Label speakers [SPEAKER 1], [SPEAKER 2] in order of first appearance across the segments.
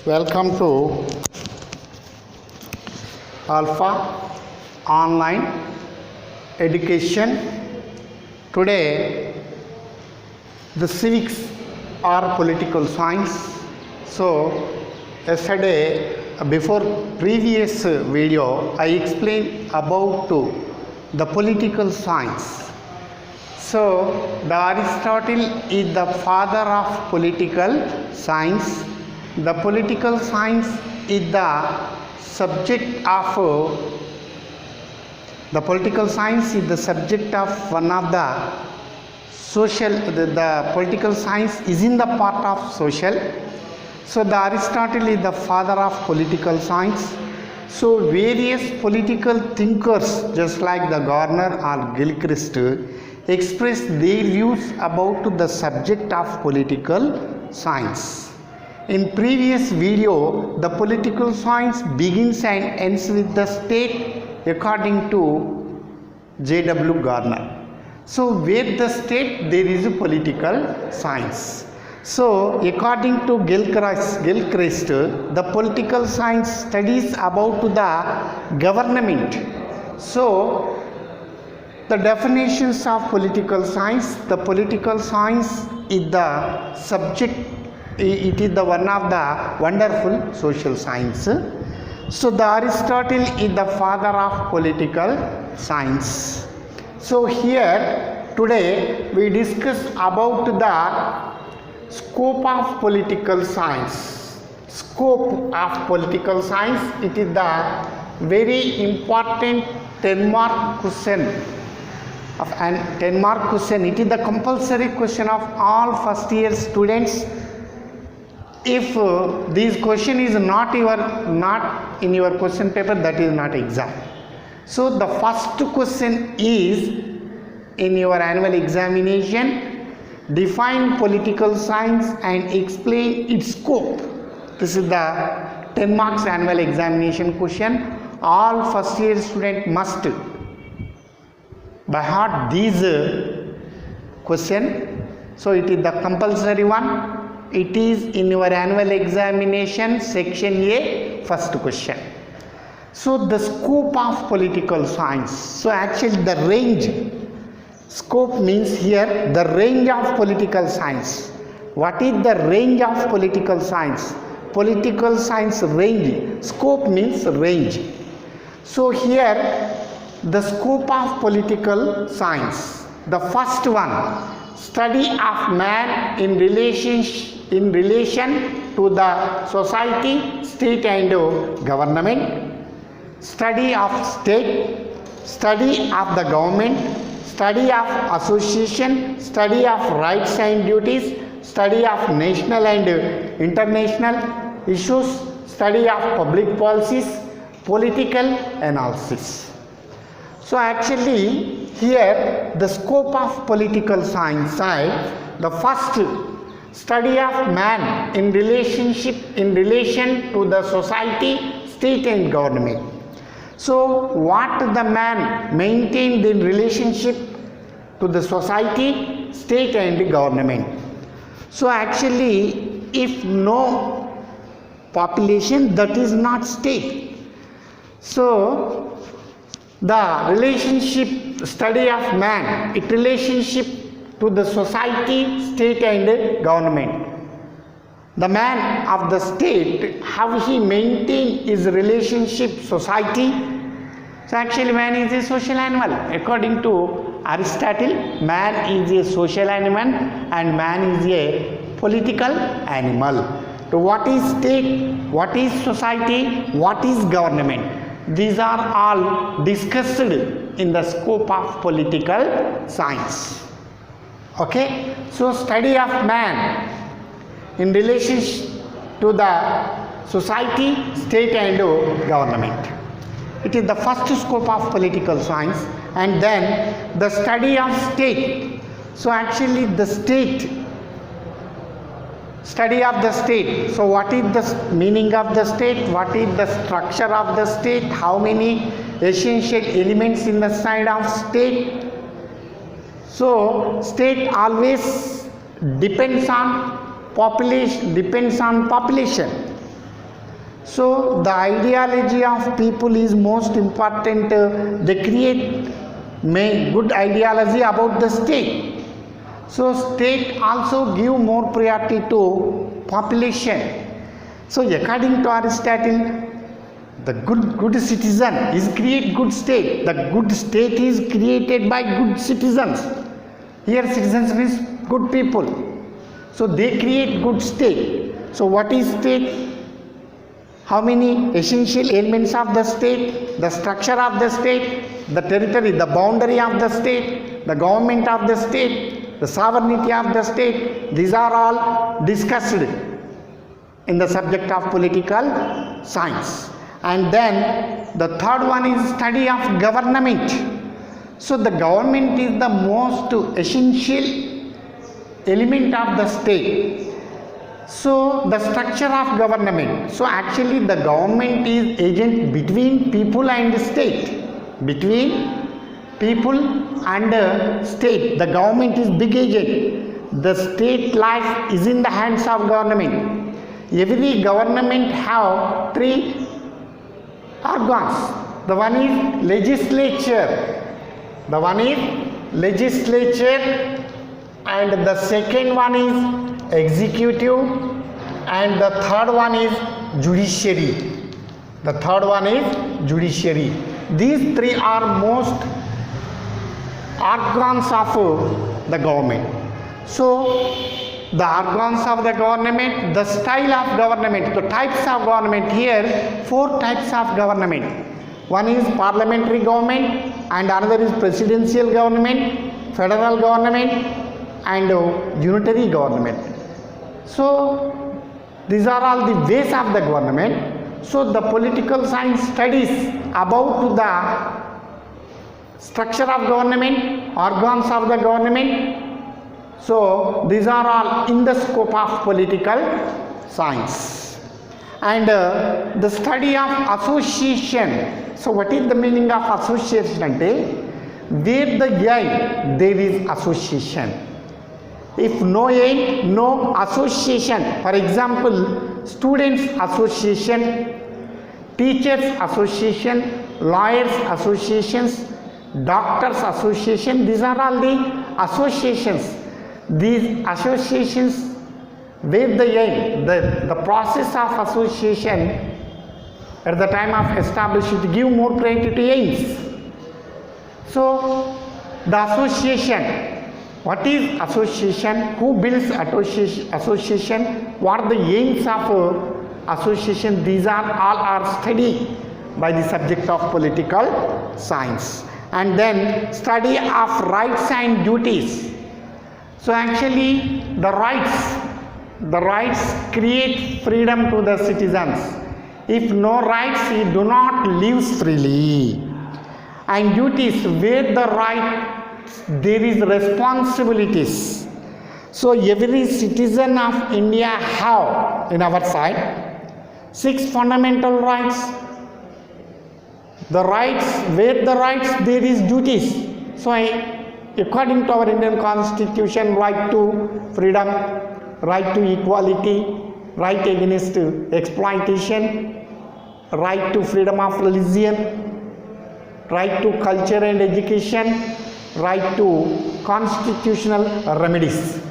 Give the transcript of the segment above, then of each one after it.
[SPEAKER 1] Welcome to Alpha Online Education. Today, the civics or political science. So, yesterday, before previous video, I explained about the political science. So, the Aristotle is the father of political science. The political science is the subject of one of the social. The political science is in the part of social. So the Aristotle is the father of political science. So various political thinkers, just like the Garner or Gilchrist, express their views about the subject of political science. In previous video, the political science begins and ends with the state according to J.W. Garner. So where the state, there is a political science. So according to Gilchrist, the political science studies about the government. So the definitions of political science, the political science is the subject. It is the one of the wonderful social science. So the Aristotle is the father of political science. So here today we discuss about the scope of political science. Scope of political science, it is the very important 10-mark question. It is the compulsory question of all first year students. If this question is not in your question paper, that is not exam. So the first question is in your annual examination: define political science and explain its scope. This is the 10 marks annual examination question. All first year student must by heart these question. So it is the compulsory one. It is in your annual examination section A, first question. So the scope of political science. So actually the range, scope means here the range of political science. What is the range of political science? Political science range. Scope means range. So here the scope of political science. The first one, study of man in relation to the society, state and government, study of state, study of the government, study of association, study of rights and duties, study of national and international issues, study of public policies, political analysis. So actually here the scope of political science side, the first, study of man in relation to the society, state and government. So what the man maintained in relationship to the society, state and government. So actually if no population, that is not state. So the relationship, study of man, it relationship to the society, state and government. The man of the state, how he maintain his relationship society. So actually man is a social animal. According to Aristotle, man is a social animal and man is a political animal. So what is state, what is society, what is government? These are all discussed in the scope of political science. Okay, so study of man in relation to the society, state and government. It is the first scope of political science. And then the study of state. So actually the state, study of the state. So what is the meaning of the state? What is the structure of the state? How many essential elements in the side of state? So state always depends on population. So the ideology of people is most important. They create good ideology about the state. So state also give more priority to population. So according to Aristotle, the good citizen is create good state. The good state is created by good citizens. Here citizens means good people. So they create good state. So what is state? How many essential elements of the state? The structure of the state, the territory, the boundary of the state, the government of the state, the sovereignty of the state. These are all discussed in the subject of political science. And then the third one is study of government. So the government is the most essential element of the state. So the structure of government. So actually the government is agent between people and state. Between people and state. The government is big agent. The state life is in the hands of government. Every government have three organs. The one is legislature. The one is legislature, and the second one is executive, and the third one is judiciary. The third one is judiciary. These three are most organs of the government. So the organs of the government, the style of government, the types of government. Here 4 types of government. One is parliamentary government, and another is presidential government, federal government, and unitary government. So these are all the ways of the government. So the political science studies about the structure of government, organs of the government. So these are all in the scope of political science. And the study of association. So what is the meaning of association? Where the aim, there is association. If no aim, no association. For example, students association, teachers association, lawyers associations, doctors association. These are all the associations. These associations, where the aim, the process of association at the time of establishment give more priority to aims. So the association, what is association? Who builds association? What are the aims of association? These are all are studied by the subject of political science. And then study of rights and duties. So actually the rights create freedom to the citizens. If no rights, he do not live freely. And duties, where the rights, there is responsibilities. So every citizen of India have in our side 6 fundamental rights. The rights, where the rights, there is duties. So according to our Indian Constitution, right to freedom, right to equality, right against exploitation, right to freedom of religion, right to culture and education, right to constitutional remedies.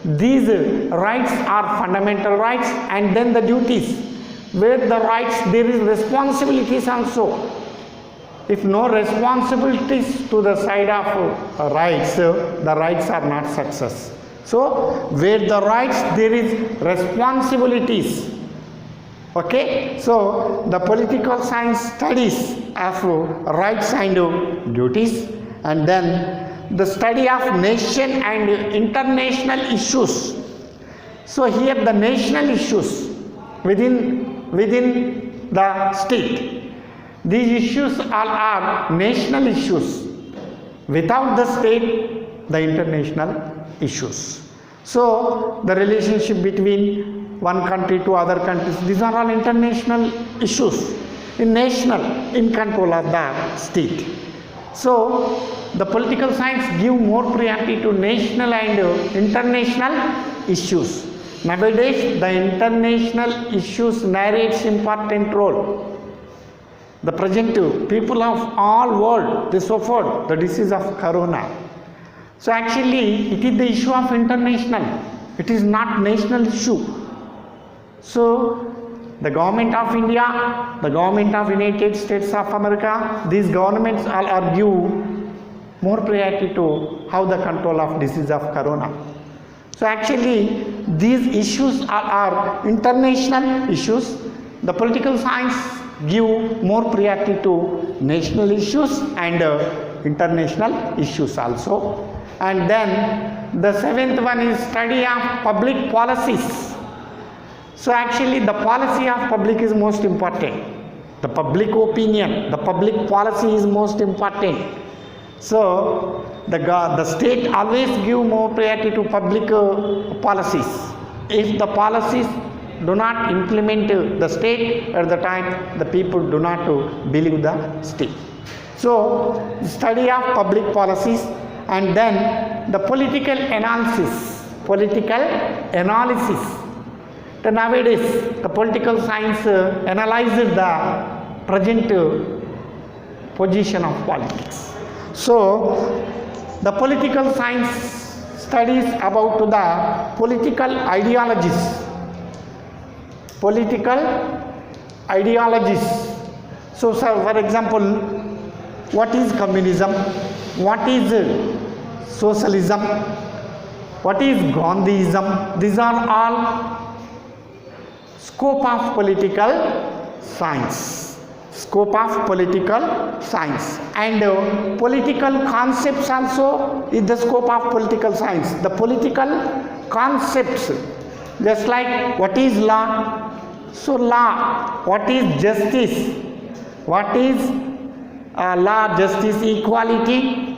[SPEAKER 1] These rights are fundamental rights, and then the duties, where the rights, there is responsibilities also. If no responsibilities to the side of rights, the rights are not success. So where the rights, there is responsibilities. Okay, so the political science studies of rights and duties, and then the study of nation and international issues. So here the national issues within the state. These issues all are national issues. Without the state, the international issues. So the relationship between one country to other countries, these are all international issues. In control of the state. So the political science give more priority to national and international issues. Nowadays, the international issues narrates important role. The present people of all world, they suffered the disease of corona. So actually, it is the issue of international. It is not national issue. So the government of India, the government of United States of America, these governments all argue more priority to how the control of disease of corona. So actually, these issues are international issues. The political science give more priority to national issues and international issues also. And then the seventh one is study of public policies. So actually, the policy of public is most important. The public opinion, the public policy is most important. So the state always give more priority to public policies. If the policies do not implement the state at the time, the people do not believe the state. So study of public policies, and then the political analysis. So nowadays, the political science analyzes the present position of politics. So the political science studies about the political ideologies. So for example, what is communism? What is socialism? What is Gandhism? These are all scope of political science. And political concepts also is the scope of political science. The political concepts, just like what is law? So law, what is justice? What is law, justice, equality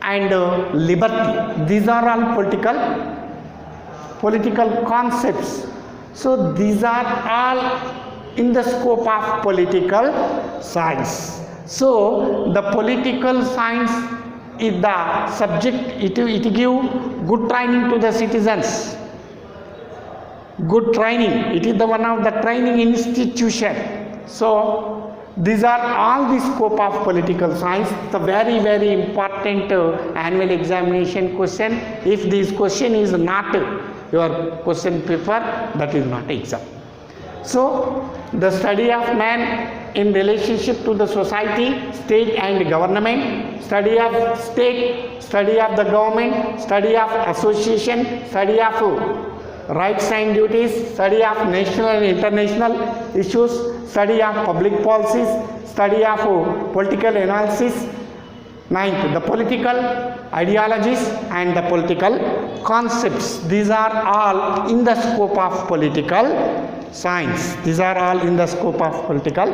[SPEAKER 1] and liberty? These are all political concepts. So these are all in the scope of political science. So the political science is the subject, it give good training to the citizens. Good training, it is the one of the training institution. So these are all the scope of political science. The very, very important annual examination question. If this question is not your question paper, that is not exam. So the study of man in relationship to the society, state and government, study of state, study of the government, study of association, study of rights and duties, study of national and international issues, study of public policies, study of political analysis. Ninth, the political ideologies and the political concepts. These are all in the scope of political science. These are all in the scope of political